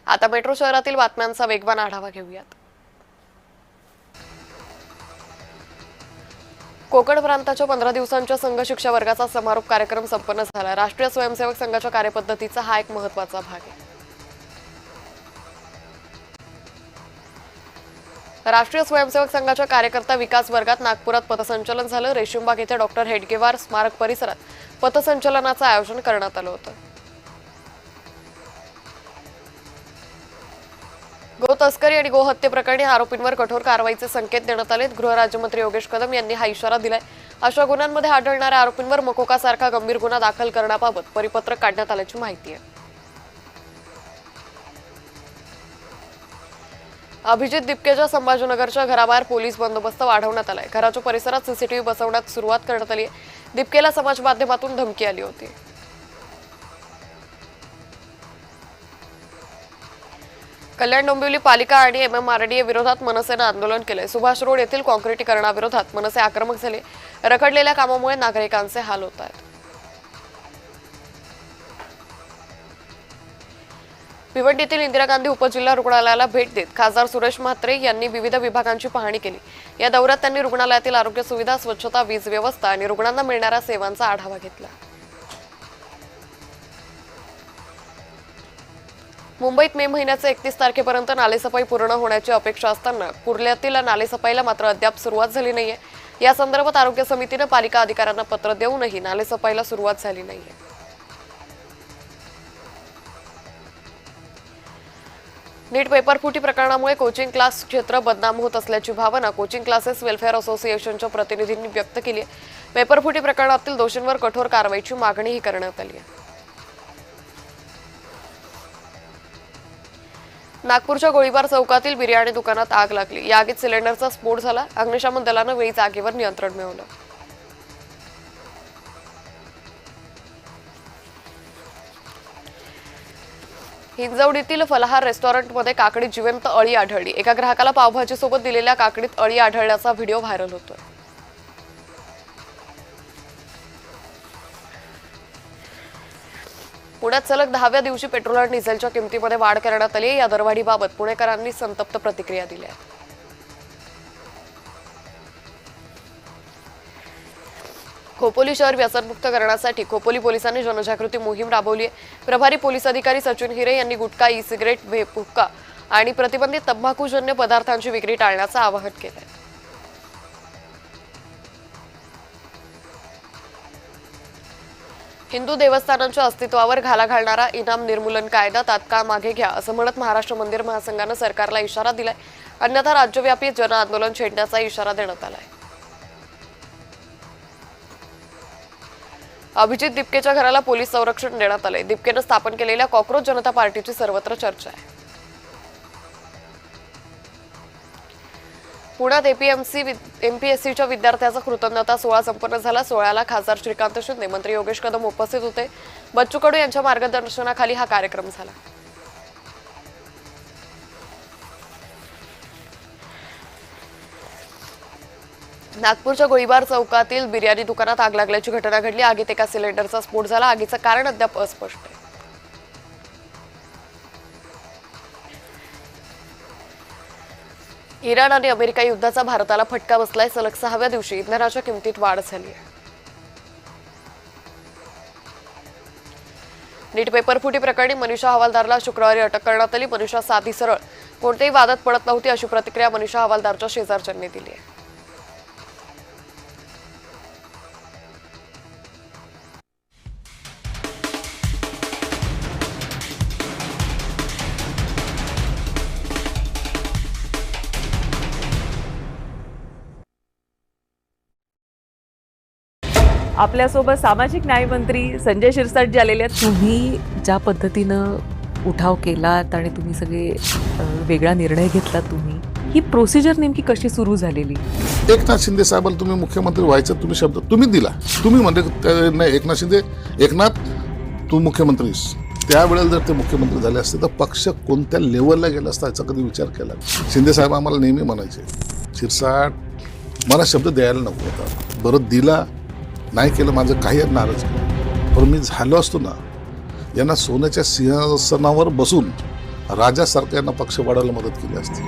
आता मेट्रो शहरातील बातम्यांचा वेगवान आढावा घेऊयात। कोकण प्रांताच्या 15 दिवसांच्या संघ शिक्षा वर्गाचा समारोप कार्यक्रम संपन्न झाला। राष्ट्रीय स्वयंसेवक संघाच्या कार्यपद्धतीचा हा एक महत्त्वाचा भाग आहे। राष्ट्रीय स्वयंसेवक संघाच्या कार्यकर्ता विकास वर्गात नागपुरात पथसंचलन झालं। रेशीमबाग येथे डॉक्टर हेडगेवार स्मारक परिसरात पथसंचलनाचं आयोजन करण्यात आलं होतं। गो तस्करी आणि गो हत्ये प्रकरणी आरोपींवर कठोर कारवाईचे संकेत देण्यात आले। गृहराज्यमंत्री योगेश कदम यांनी हा इशारा दिलाय। अशा गुन्ह्यांमध्ये आढळणाऱ्या आरोपींवर मकोकासारखा गंभीर गुन्हा दाखल करण्याबाबत परिपत्रक काढण्यात आल्याची माहिती आहे। अभिजित दिपकेच्या संभाजीनगरच्या घराबाहेर पोलीस बंदोबस्त वाढवण्यात आलाय। घराच्या परिसरात सीसीटीव्ही बसवण्यात सुरुवात करण्यात आली आहे। दिपकेला समाज माध्यमातून धमकी आली होती। कल्याण डोंबिवली पालिका आणि MMRDA विरोधात मनसेनं आंदोलन केलंय। सुभाष रोड येथील कॉन्क्रिटीकरणाविरोधात मनसे आक्रमक झाले। रखडलेल्या कामामुळे नागरिकांचे हाल होत आहेत। भिवंडी येथील इंदिरा गांधी उपजिल्हा रुग्णालयाला भेट देत खासदार सुरेश म्हात्रे यांनी विविध विभागांची पाहणी केली। या दौऱ्यात त्यांनी रुग्णालयातील आरोग्य सुविधा, स्वच्छता, वीज व्यवस्था आणि रुग्णांना मिळणाऱ्या सेवांचा आढावा घेतला। मुंबईत मे महिन्याच्या 31 तारखेपर्यंत नालेसफाई पूर्ण होण्याची अपेक्षा असताना कुर्ल्यातील नालेसफाईला मात्र अद्याप सुरुवात झाली नाहीये। या संदर्भात आरोग्य समितीने पालिका अधिकाऱ्यांना पत्र देऊनही नालेसफाईला सुरुवात झाली नाहीये। नीट पेपरफुटी प्रकरणामुळे कोचिंग क्लास क्षेत्र बदनाम होत असल्याची भावना कोचिंग क्लासेस वेलफेअर असोसिएशनच्या प्रतिनिधींनी व्यक्त केली आहे। पेपरफुटी प्रकरणातील दोषींवर कठोर कारवाईची मागणीही करण्यात आली आहे। नागपूरच्या गोळीबार चौकातील बिर्याणी दुकानात आग लागली। या आगीत सिलेंडरचा स्फोट झाला। अग्निशमन दलानं वेळीच आगीवर नियंत्रण मिळवलं। हिंजवडीतील फलाहार रेस्टॉरंटमध्ये काकडीत जिवंत अळी आढळली। एका ग्राहकाला पावभाजीसोबत दिलेल्या काकडीत अळी आढळल्याचा व्हिडिओ व्हायरल होतोय। पुण्यात सलग 10व्या दिवशी पेट्रोल आणि डिझेलच्या किमतीमध्ये वाढ करण्यात आली आहे। या दरवाढीबाबत पुणेकरांनी संतप्त प्रतिक्रिया दिल्या आहेत। खोपोली शहर व्यसनमुक्त करण्यासाठी खोपोली पोलिसांनी जनजागृती मोहीम राबवली आहे। प्रभारी पोलीस अधिकारी सचिन हिरे यांनी गुटखा, ई सिगरेट, व्हेप, हुक्का आणि प्रतिबंधित तंबाखूजन्य पदार्थांची विक्री टाळण्याचं आवाहन केलं आहे। हिंदू देवस्थानांच्या अस्तित्वावर घाला घालणारा इनाम निर्मूलन कायदा तात्काळ मागे घ्या असं म्हणत महाराष्ट्र मंदिर महासंघानं सरकारला इशारा दिलाय। अन्यथा राज्यव्यापी जन आंदोलन छेडण्याचा इशारा देण्यात आलाय। अभिजित दिपकेच्या घराला पोलीस संरक्षण देण्यात आले। दिपकेनं स्थापन केलेल्या कॉक्रोच जनता पार्टीची सर्वत्र चर्चा आहे। पुण्यात MPSCच्या विद्यार्थ्याचा कृतज्ञता सोहळा संपन्न झाला। सोहळ्याला खासदार श्रीकांत शिंदे, मंत्री योगेश कदम उपस्थित होते। बच्चू कडू यांच्या मार्गदर्शनाखाली हा कार्यक्रम झाला। नागपूरच्या गोळीबार चौकातील बिर्याणी दुकानात आग लागल्याची घटना घडली। आगीत एका सिलेंडरचा स्फोट झाला। आगीचं कारण अद्याप अस्पष्ट आहे। इराण आणि अमेरिका युद्धाचा भारताला फटका बसलाय। सलग 6व्या दिवशी इंधनाच्या किमतीत वाढ झाली आहे। नीट पेपरफुटी प्रकरणी मनीषा हवालदारला शुक्रवारी अटक करण्यात आली। मनीषा साधी सरळ कोणत्याही वादात पडत नव्हती अशी प्रतिक्रिया मनीषा हवालदारच्या शेजारच्यांनी दिली आहे। आपल्यासोबत सामाजिक न्याय मंत्री संजय शिरसाट आलेले आहेत। तुम्ही ज्या पद्धतीनं उठाव केलात आणि तुम्ही सगळे वेगळा निर्णय घेतला, तुम्ही ही प्रोसिजर नेमकी कशी सुरू झालेली? एकनाथ शिंदे साहेबांना तुम्ही मुख्यमंत्री व्हायचं तुम्ही शब्द तुम्ही दिला। तुम्ही म्हणजे नाही एकनाथ शिंदे, एकनाथ तू मुख्यमंत्रीस, त्यावेळेला जर ते मुख्यमंत्री झाले असते तर पक्ष कोणत्या लेवलला गेला असता याचा कधी विचार केला? शिंदे साहेब आम्हाला नेहमी म्हणायचे, शिरसाट मला शब्द द्यायला नको होता, बरं दिला नाही केलं माझं काही नाराज केलं, पण मी झालो असतो ना यांना सोन्याच्या सिंहासनावर बसून राजासारखं यांना पक्ष वाढवायला मदत केली असती.